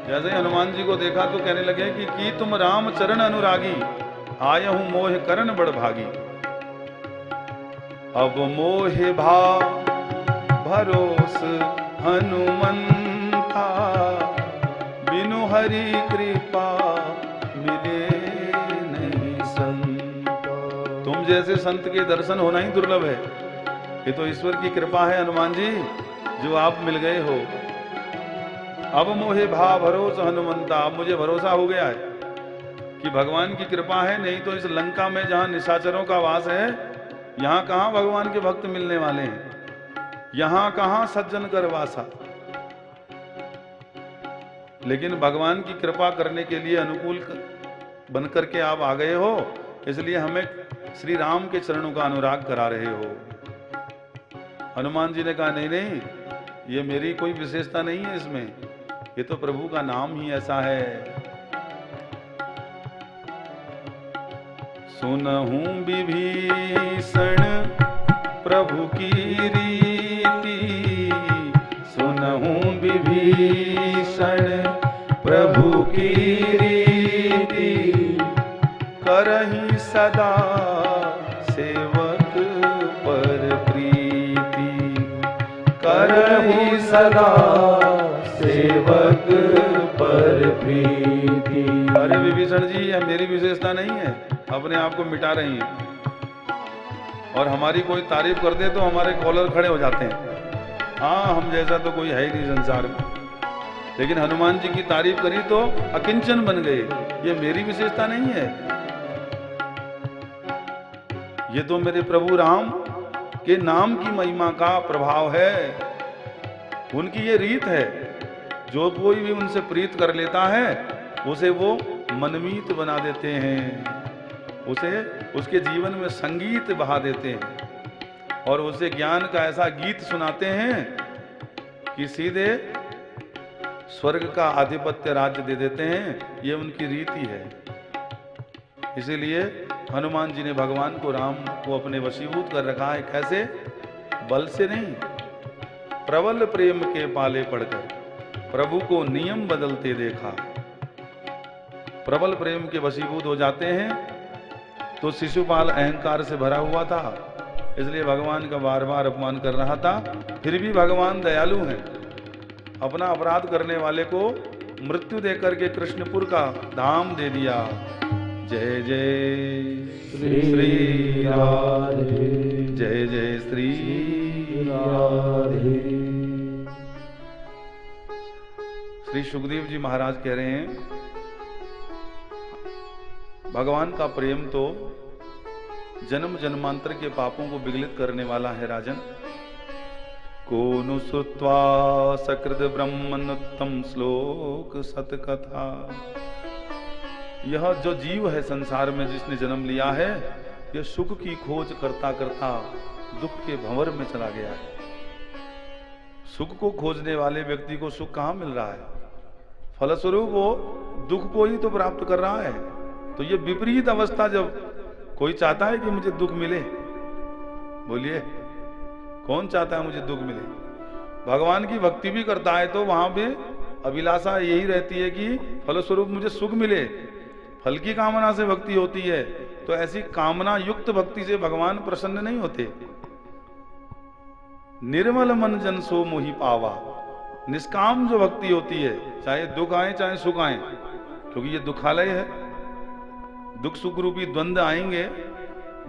जैसे ही हनुमान जी को देखा तो कहने लगे कि तुम राम चरण अनुरागी, आय हूं मोह करन बड़ भागी। अब मोह भा भरोस हनुमंता, बिनु हरि कृपा मिले नहीं संत। तुम जैसे संत के दर्शन होना ही दुर्लभ है। ये तो ईश्वर की कृपा है हनुमान जी, जो आप मिल गए हो। अब मोहे भा भरोस हनुमंता, अब मुझे भरोसा हो गया है कि भगवान की कृपा है, नहीं तो इस लंका में जहां निशाचरों का वास है, यहां कहां भगवान के भक्त मिलने वाले हैं, यहां कहां सज्जन कर वासा। लेकिन भगवान की कृपा करने के लिए अनुकूल बनकर के आप आ गए हो, इसलिए हमें श्री राम के चरणों का अनुराग करा रहे हो। हनुमान जी ने कहा नहीं नहीं, ये मेरी कोई विशेषता नहीं है इसमें, ये तो प्रभु का नाम ही ऐसा है। सुनहूं विभीषण प्रभु की रीति, सुनहूं विभीषण प्रभु की रीति, करहि सदा सेवक पर प्रीति, करहि सदा सेवक पर प्रीति। अरे विभीषण जी, यह मेरी विशेषता नहीं है, अपने आप को मिटा रही हैं। और हमारी कोई तारीफ कर दे तो हमारे कॉलर खड़े हो जाते हैं। हाँ, हम जैसा तो कोई है ही नहीं संसार में। लेकिन हनुमान जी की तारीफ करी तो अकिंचन बन गए। ये मेरी विशेषता नहीं है, ये तो मेरे प्रभु राम के नाम की महिमा का प्रभाव है। उनकी ये रीत है, जो कोई भी उनसे प्रीत कर लेता है उसे वो मनमीत बना देते हैं, उसे उसके जीवन में संगीत बहा देते हैं और उसे ज्ञान का ऐसा गीत सुनाते हैं कि सीधे स्वर्ग का आधिपत्य राज्य दे देते हैं। ये उनकी रीति है। इसीलिए हनुमान जी ने भगवान को, राम को अपने वशीभूत कर रखा है। कैसे? बल से नहीं, प्रबल प्रेम के पाले पड़कर प्रभु को नियम बदलते देखा। प्रबल प्रेम के वशीभूत हो जाते हैं। तो शिशुपाल अहंकार से भरा हुआ था, इसलिए भगवान का बार बार अपमान कर रहा था। फिर भी भगवान दयालु हैं, अपना अपराध करने वाले को मृत्यु देकर के कृष्णपुर का धाम दे दिया। जय जय श्री राधे, जय जय श्री राधे। श्री सुखदेव जी महाराज कह रहे हैं, भगवान का प्रेम तो जन्म जन्मांतर के पापों को विगलित करने वाला है राजन। कोनु श्रुत्वा सकृत ब्रह्मनुत्तम श्लोक सतकथा। यह जो जीव है संसार में जिसने जन्म लिया है, यह सुख की खोज करता करता दुख के भंवर में चला गया है। सुख को खोजने वाले व्यक्ति को सुख कहां मिल रहा है? फलस्वरूप वो दुख को ही तो प्राप्त कर रहा है। तो ये विपरीत अवस्था, जब कोई चाहता है कि मुझे दुख मिले, बोलिए कौन चाहता है मुझे दुख मिले? भगवान की भक्ति भी करता है तो वहां भी अभिलाषा यही रहती है कि फलस्वरूप मुझे सुख मिले। फल की कामना से भक्ति होती है, तो ऐसी कामना युक्त भक्ति से भगवान प्रसन्न नहीं होते। निर्मल मन जन सो मोहि पावा। निष्काम जो भक्ति होती है, चाहे दुख आए चाहे सुख आए, क्योंकि ये दुखालय है, दुख सुख रूपी द्वंद्व आएंगे।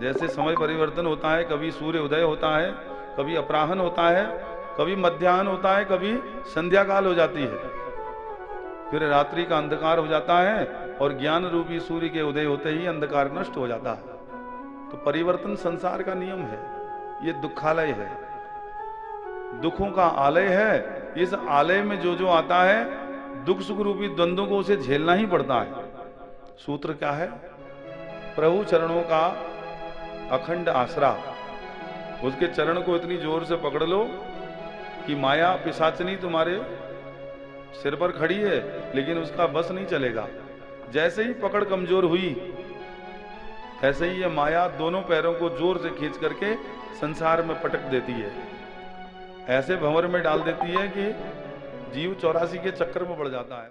जैसे समय परिवर्तन होता है, कभी सूर्य उदय होता है, कभी अपराह्न होता है, कभी मध्याह्न होता है, कभी संध्या काल हो जाती है, फिर रात्रि का अंधकार हो जाता है और ज्ञान रूपी सूर्य के उदय होते ही अंधकार नष्ट हो जाता है। तो परिवर्तन संसार का नियम है। ये दुखालय है, दुखों का आलय है। इस आलय में जो जो आता है, दुख सुख रूपी द्वंद्वों को उसे झेलना ही पड़ता है। सूत्र क्या है? प्रभु चरणों का अखंड आसरा। उसके चरण को इतनी जोर से पकड़ लो कि माया पिशाचनी तुम्हारे सिर पर खड़ी है, लेकिन उसका बस नहीं चलेगा। जैसे ही पकड़ कमजोर हुई, ऐसे ही ये माया दोनों पैरों को जोर से खींच करके संसार में पटक देती है, ऐसे भंवर में डाल देती है कि जीव 84 के चक्कर में पड़ जाता है।